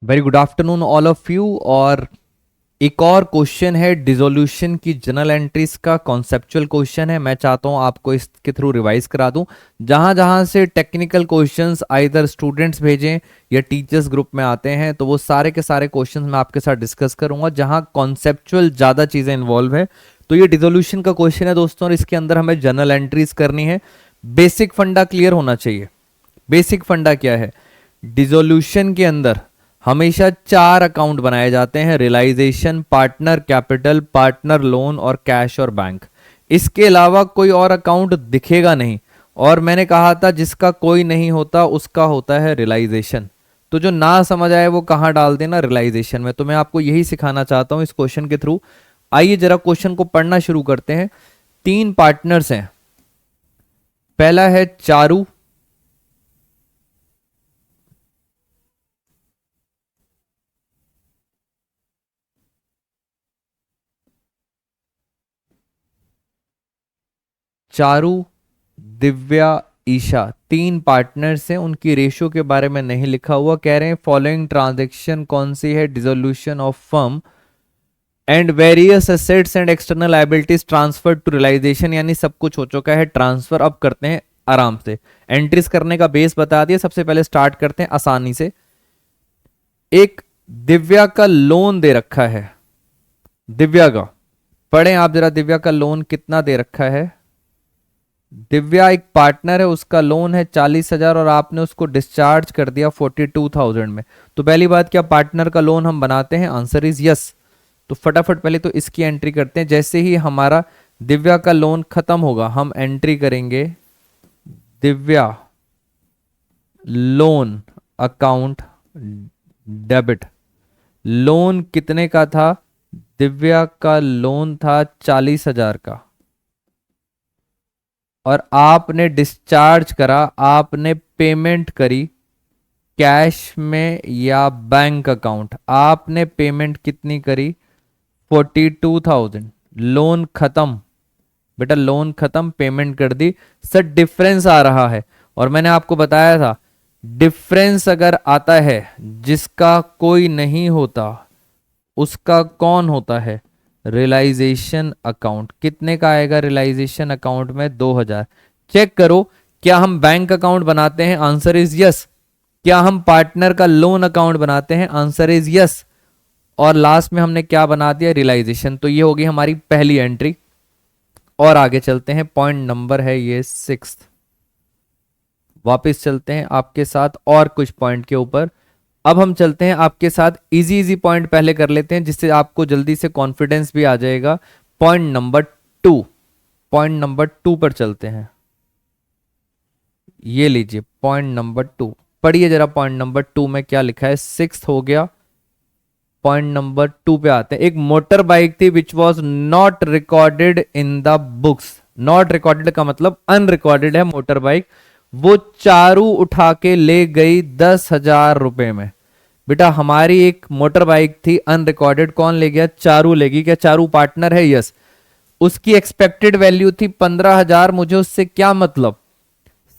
Very good afternoon all of you. और एक और क्वेश्चन है डिसोल्यूशन की जनरल एंट्रीज का, कॉन्सेप्चुअल क्वेश्चन है। मैं चाहता हूं आपको इसके थ्रू रिवाइज करा दूं। जहां जहां से टेक्निकल क्वेश्चंस आइदर स्टूडेंट्स भेजें या टीचर्स ग्रुप में आते हैं, तो वो सारे के सारे क्वेश्चंस मैं आपके साथ डिस्कस करूंगा। जहां कॉन्सेप्चुअल ज़्यादा चीज़ें इन्वॉल्व है, तो ये डिसोल्यूशन का क्वेश्चन है दोस्तों, और इसके अंदर हमें जनरल एंट्रीज करनी है। बेसिक फंडा क्लियर होना चाहिए। बेसिक फंडा क्या है? डिसोल्यूशन के अंदर हमेशा 4 अकाउंट बनाए जाते हैं: realization, partner capital, partner loan और कैश और बैंक। इसके अलावा कोई और अकाउंट दिखेगा नहीं। और मैंने कहा था जिसका कोई नहीं होता उसका होता है रियलाइजेशन। तो जो ना समझ आए वो कहाँ डाल देना? रियलाइजेशन में। तो मैं आपको यही सिखाना चाहता हूं इस क्वेश्चन के थ्रू। आइए जरा क्वेश्चन को पढ़ना शुरू करते हैं। 3 पार्टनर्स हैं। पहला है चारू, चारू, दिव्या, ईशा। 3 पार्टनर्स हैं। उनकी रेशो के बारे में नहीं लिखा हुआ। कह रहे हैं फॉलोइंग ट्रांजैक्शन कौन सी है? Dissolution of firm and various assets and external liabilities transfer to realization. यानी सब कुछ हो चुका है ट्रांसफर। अब करते हैं आराम से। एंट्रीज करने का बेस बता दिया। सबसे पहले स्टार्ट करते हैं आसानी से। एक दिव्या का लोन दे रखा है। दिव्या का पढ़ें आप जरा। दिव्या का लोन कितना दे रखा है? दिव्या एक पार्टनर है, उसका लोन है 40,000 और आपने उसको डिस्चार्ज कर दिया 42,000 में। तो पहली बात, क्या पार्टनर का लोन हम बनाते हैं? Answer is yes. तो फटाफट पहले तो इसकी एंट्री करते हैं। जैसे ही हमारा दिव्या का लोन खत्म होगा, हम एंट्री करेंगे Divya loan account debit. Loan कितने का था? दिव्या का लोन था 40,000 का, और आपने डिस्चार्ज करा, आपने पेमेंट करी कैश में या बैंक अकाउंट। आपने पेमेंट कितनी करी? 42,000। लोन खत्म बेटा, लोन खत्म, पेमेंट कर दी। सर डिफरेंस आ रहा है, और मैंने आपको बताया था डिफरेंस अगर आता है जिसका कोई नहीं होता उसका कौन होता है? Realization account. कितने का आएगा रियलाइजेशन अकाउंट में? 2,000। चेक करो, क्या हम बैंक अकाउंट बनाते हैं? Answer is yes. क्या हम पार्टनर का लोन अकाउंट बनाते हैं? Answer is yes. और लास्ट में हमने क्या बना दिया? रियलाइजेशन। तो ये होगी हमारी पहली एंट्री। और आगे चलते हैं। पॉइंट नंबर है ये 6। वापस चलते हैं आपके साथ और कुछ पॉइंट के ऊपर। अब हम चलते हैं आपके साथ, इजी इजी पॉइंट पहले कर लेते हैं जिससे आपको जल्दी से कॉन्फिडेंस भी आ जाएगा। Point number 2। पॉइंट नंबर 2 पर चलते हैं। ये लीजिए पॉइंट नंबर 2। पढ़िए जरा पॉइंट नंबर 2 में क्या लिखा है। 6 हो गया। पॉइंट नंबर 2 पे आते हैं। एक मोटर बाइक थी which was not recorded in the books. Not recorded का मतलब अनरिकॉर्डेड है मोटर बाइक। वो चारू उठा के ले गई 10,000 रुपए में। बेटा हमारी एक मोटर बाइक थी अनरिकॉर्डेड, कौन ले गया? चारू लेगी। क्या चारू पार्टनर है? यस। उसकी एक्सपेक्टेड वैल्यू थी 15,000। मुझे उससे क्या मतलब?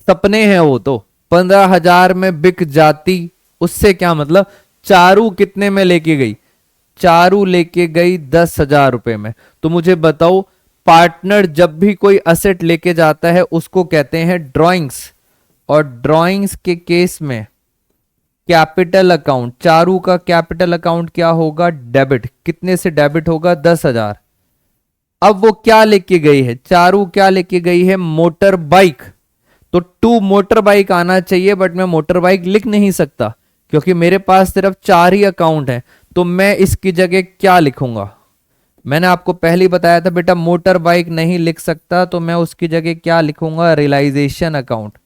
सपने हैं वो तो। 15,000 में बिक जाती, उससे क्या मतलब? चारू कितने में लेके गई? चारू लेके गई 10,000 रुपए में। तो मुझे बताओ, पार्टनर जब भी कोई असेट लेके जाता है उसको कहते हैं ड्रॉइंग्स, और ड्रॉइंग्स के केस में कैपिटल अकाउंट। चारू का कैपिटल अकाउंट क्या होगा? डेबिट। कितने से डेबिट होगा? 10,000। अब वो क्या लेके गई है? चारू क्या लेके गई है? Motor bike. तो 2 मोटर बाइक आना चाहिए, बट मैं मोटर बाइक लिख नहीं सकता क्योंकि मेरे पास सिर्फ 4 ही अकाउंट है। तो मैं इसकी जगह क्या लिखूंगा? मैंने आपको पहले ही बताया था बेटा मोटर बाइक नहीं लिख सकता, तो मैं उसकी जगह क्या लिखूंगा? Realization account.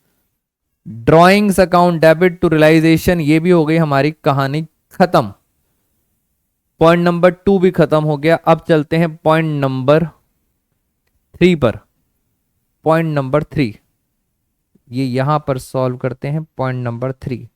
Drawings account debit to realization. ये भी हो गई हमारी कहानी खत्म। पॉइंट नंबर 2 भी खत्म हो गया। अब चलते हैं पॉइंट नंबर 3 पर। पॉइंट नंबर 3 ये यहां पर सॉल्व करते हैं। Point number 3,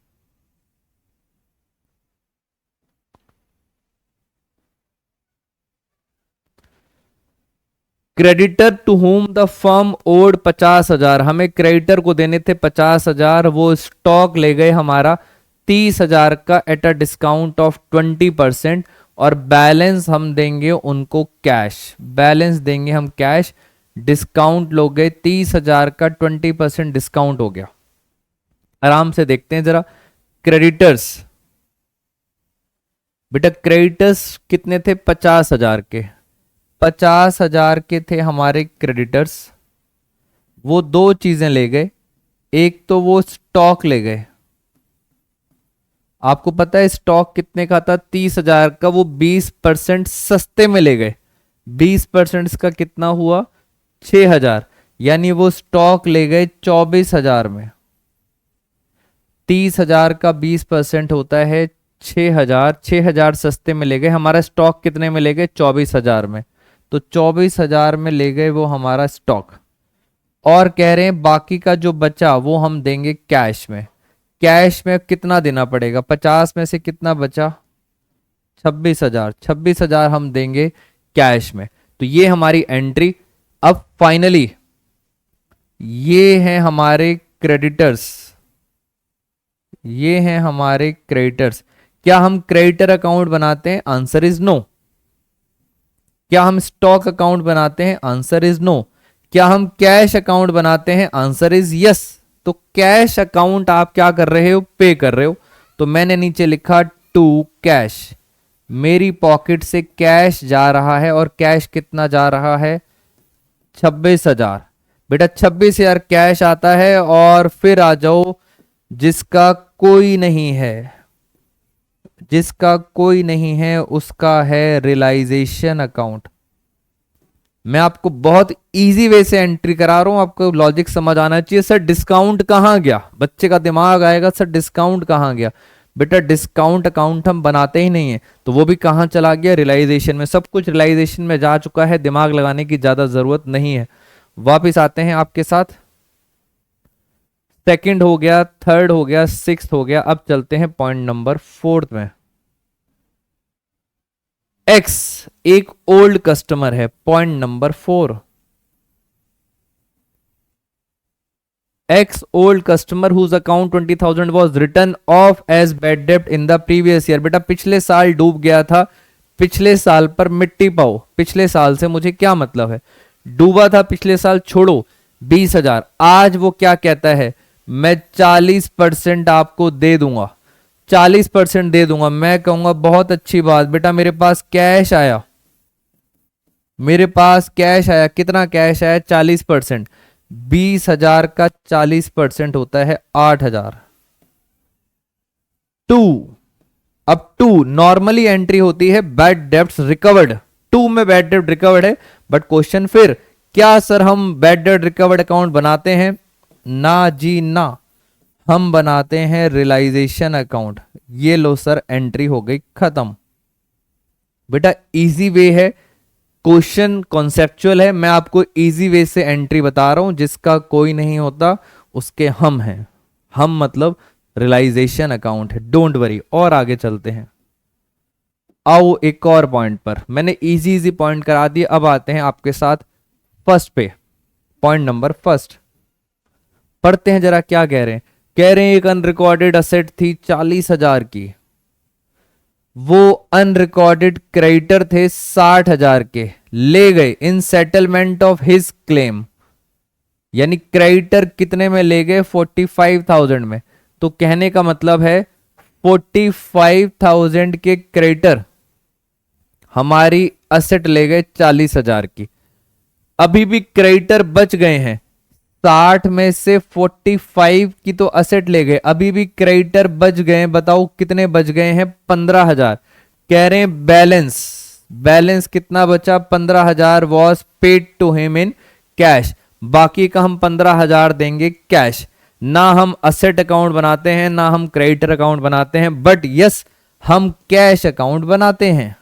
creditor to whom the firm owed 50,000। हमें क्रेडिटर को देने थे 50,000। वो स्टॉक ले गए हमारा 30,000 का एट अ डिस्काउंट ऑफ 20%, और बैलेंस हम देंगे उनको कैश, बैलेंस देंगे हम कैश। डिस्काउंट लोग गए 30,000 का 20% डिस्काउंट हो गया। आराम से देखते हैं जरा। क्रेडिटर्स, बेटा क्रेडिटर्स कितने थे? 50,000 के। 50,000 के थे हमारे क्रेडिटर्स। वो दो चीजें ले गए, एक तो वो स्टॉक ले गए। आपको पता है स्टॉक कितने का था? 30,000 का, वो 20% सस्ते में ले गए। 20% का कितना हुआ? 6,000, यानी वो स्टॉक ले गए 24,000 में। 30,000 का 20% होता है 6,000, 6,000 सस्ते में ले गए। हमारा स्टॉक कितने में ले गए? 24,000 में। तो 24,000 में ले गए वो हमारा स्टॉक, और कह रहे हैं बाकी का जो बचा वो हम देंगे कैश में। कैश में कितना देना पड़ेगा? 50 में से कितना बचा? 26,000। 26,000 हम देंगे कैश में। तो ये हमारी एंट्री। अब फाइनली ये हैं हमारे क्रेडिटर्स, ये हैं हमारे क्रेडिटर्स। क्या हम क्रेडिटर अकाउंट बनाते हैं? Answer is no. क्या हम स्टॉक अकाउंट बनाते हैं? Answer is no. क्या हम कैश अकाउंट बनाते हैं? Answer is yes. तो कैश अकाउंट आप क्या कर रहे हो? पे कर रहे हो। तो मैंने नीचे लिखा टू कैश, मेरी पॉकेट से कैश जा रहा है, और कैश कितना जा रहा है? 26,000। बेटा 26,000 कैश आता है। और फिर आ जाओ, जिसका कोई नहीं है, जिसका कोई नहीं है उसका है रियलाइजेशन अकाउंट। मैं आपको बहुत इजी वे से एंट्री करा रहा हूं, आपको लॉजिक समझ आना चाहिए। सर डिस्काउंट कहां गया? बच्चे का दिमाग आएगा सर डिस्काउंट कहां गया। बेटा डिस्काउंट अकाउंट हम बनाते ही नहीं है, तो वो भी कहां चला गया? रियलाइजेशन में। सब कुछ रियलाइजेशन में जा चुका है, दिमाग लगाने की ज्यादा जरूरत नहीं है। वापिस आते हैं आपके साथ। सेकंड हो गया, थर्ड हो गया, सिक्स्थ हो गया। अब चलते हैं पॉइंट नंबर 4 में। एक्स एक ओल्ड कस्टमर है। Point number 4, ex old customer whose account 20,000 was written off as bad डेब्ट इन द प्रीवियस ईयर। बेटा पिछले साल डूब गया था, पिछले साल पर मिट्टी पाओ। पिछले साल से मुझे क्या मतलब है? डूबा था पिछले साल, छोड़ो। 20,000। आज वो क्या कहता है? मैं 40% आपको दे दूंगा, 40% दे दूंगा। मैं कहूंगा बहुत अच्छी बात बेटा, मेरे पास कैश आया, मेरे पास कैश आया। कितना कैश आया? 40%। 20,000 का 40% होता है 8,000। टू, अब टू नॉर्मली एंट्री होती है बैड डेब्ट्स रिकवर्ड। टू में बैड डेब्ट रिकवर्ड है, बट क्वेश्चन फिर, क्या सर हम बैड डेब्ट रिकवर्ड अकाउंट बनाते हैं? ना जी ना, हम बनाते हैं रियलाइजेशन अकाउंट। ये लो सर एंट्री हो गई खत्म। बेटा इजी वे है, क्वेश्चन कॉन्सेप्चुअल है, मैं आपको इजी वे से एंट्री बता रहा हूं। जिसका कोई नहीं होता उसके हम हैं। हम मतलब रियलाइजेशन अकाउंट है, डोंट वरी। और आगे चलते हैं। आओ एक और पॉइंट पर, मैंने इजी इजी पॉइंट करा दिए। अब आते हैं आपके साथ फर्स्ट पे, पॉइंट नंबर फर्स्ट। पढ़ते हैं जरा क्या कह रहे हैं। कह रहे हैं एक अनरिकॉर्डेड असेट थी 40,000 की, वो अनरिकॉर्डेड क्रेडिटर थे 60,000 के, ले गए इन सेटलमेंट ऑफ हिज क्लेम। यानी क्रेडिटर कितने में ले गए? 45,000 में। तो कहने का मतलब है 45,000 के क्रेडिटर हमारी असेट ले गए 40,000 की। अभी भी क्रेडिटर बच गए हैं, 60 में से 45 की तो असेट ले गए, अभी भी क्रेडिटर बच गए। बताओ कितने बच गए हैं? 15,000। कह रहे हैं बैलेंस, बैलेंस कितना बचा? 15,000 was paid to him in cash. बाकी का हम 15,000 देंगे कैश। ना हम असेट अकाउंट बनाते हैं, ना हम क्रेडिटर अकाउंट बनाते हैं, बट यस हम कैश अकाउंट बनाते हैं।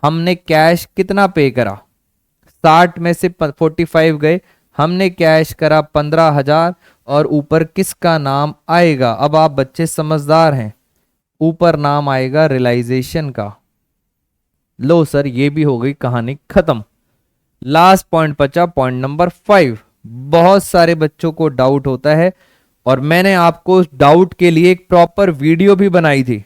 हमने कैश कितना पे करा? 60 में से 45 गए, हमने कैश करा 15,000, और ऊपर किसका नाम आएगा? अब आप बच्चे समझदार हैं, ऊपर नाम आएगा रियलाइजेशन का। लो सर ये भी हो गई कहानी खत्म। लास्ट पॉइंट बचा, पॉइंट नंबर 5। बहुत सारे बच्चों को डाउट होता है और मैंने आपको डाउट के लिए एक प्रॉपर वीडियो भी बनाई थी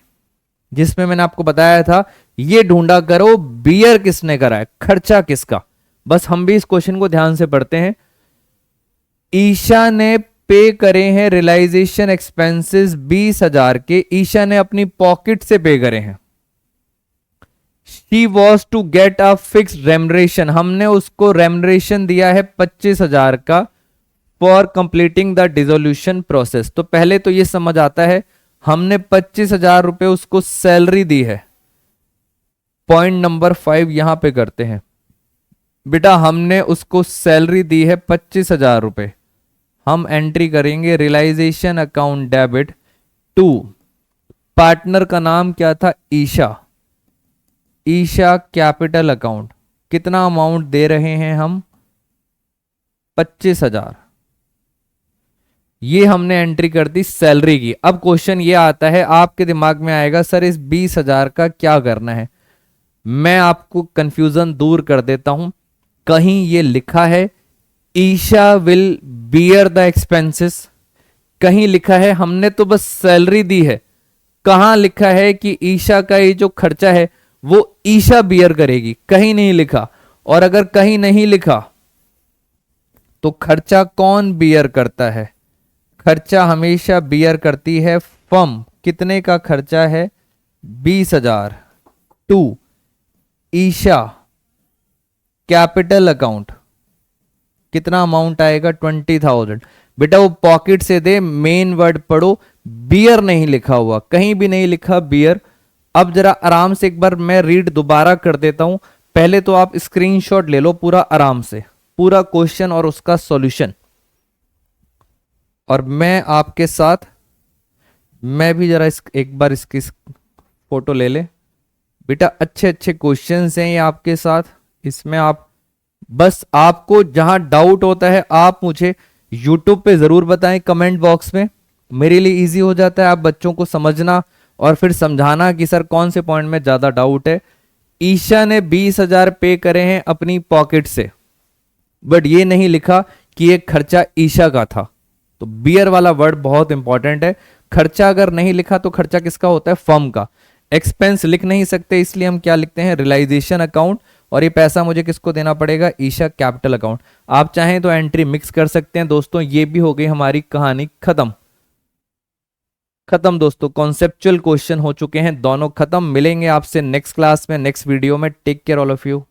जिसमें मैंने आपको बताया था ये ढूंढा करो बियर किसने करा है, खर्चा किसका। बस हम भी इस क्वेश्चन को ध्यान से पढ़ते हैं। ईशा ने पे करे हैं रियलाइजेशन एक्सपेंसेस 20,000 के, ईशा ने अपनी पॉकेट से पे करे हैं। She was to get a fixed remuneration, हमने उसको रेमरेशन दिया है 25,000 का for completing the dissolution process. तो पहले तो ये समझ आता है हमने 25,000 रुपए उसको सैलरी दी है। पॉइंट नंबर 5 यहां पे करते हैं। बेटा हमने उसको सैलरी दी है 25,000 रुपए, हम एंट्री करेंगे realization account debit to, partner का नाम क्या था, ईशा, ईशा कैपिटल अकाउंट, कितना अमाउंट दे रहे हैं हम, 25,000। ये हमने एंट्री कर दी सैलरी की। अब क्वेश्चन ये आता है आपके दिमाग में आएगा सर इस 20,000 का क्या करना है। मैं आपको कंफ्यूजन दूर कर देता हूं। कहीं ये लिखा है Isha will bear the expenses, कहीं लिखा है हमने तो बस सैलरी दी है, कहां लिखा है कि ईशा का ये जो खर्चा है वो ईशा बियर करेगी, कहीं नहीं लिखा। और अगर कहीं नहीं लिखा तो खर्चा कौन बियर करता है, खर्चा हमेशा बियर करती है फर्म। कितने का खर्चा है, 20,000 टू ईशा कैपिटल अकाउंट, कितना अमाउंट आएगा, 20,000। बेटा वो पॉकेट से दे, मेन वर्ड पढ़ो, बियर नहीं लिखा हुआ, कहीं भी नहीं लिखा बियर। अब जरा आराम से एक बार मैं रीड दोबारा कर देता हूं, पहले तो आप स्क्रीनशॉट ले लो पूरा आराम से, पूरा क्वेश्चन और उसका सॉल्यूशन। और मैं आपके साथ, मैं भी जरा एक बार इसकी फोटो ले ले। बेटा अच्छे अच्छे क्वेश्चंस हैं ये आपके साथ, इसमें आप बस आपको जहां डाउट होता है आप मुझे YouTube पे जरूर बताएं कमेंट बॉक्स में, मेरे लिए इजी हो जाता है आप बच्चों को समझना और फिर समझाना कि सर कौन से पॉइंट में ज्यादा डाउट है। ईशा ने 20,000 पे करे हैं अपनी पॉकेट से, बट ये नहीं लिखा कि ये खर्चा ईशा का था। तो बियर वाला वर्ड बहुत इंपॉर्टेंट है। खर्चा अगर नहीं लिखा तो खर्चा किसका होता है, फर्म का। एक्सपेंस लिख नहीं सकते इसलिए हम क्या लिखते हैं, रियलाइजेशन अकाउंट, और ये पैसा मुझे किसको देना पड़ेगा, ईशा कैपिटल अकाउंट। आप चाहें तो एंट्री मिक्स कर सकते हैं। दोस्तों ये भी हो गई हमारी कहानी खत्म। खत्म दोस्तों, कॉन्सेप्चुअल क्वेश्चन हो चुके हैं दोनों खत्म। मिलेंगे आपसे नेक्स्ट क्लास में, नेक्स्ट वीडियो में। Take care all of you.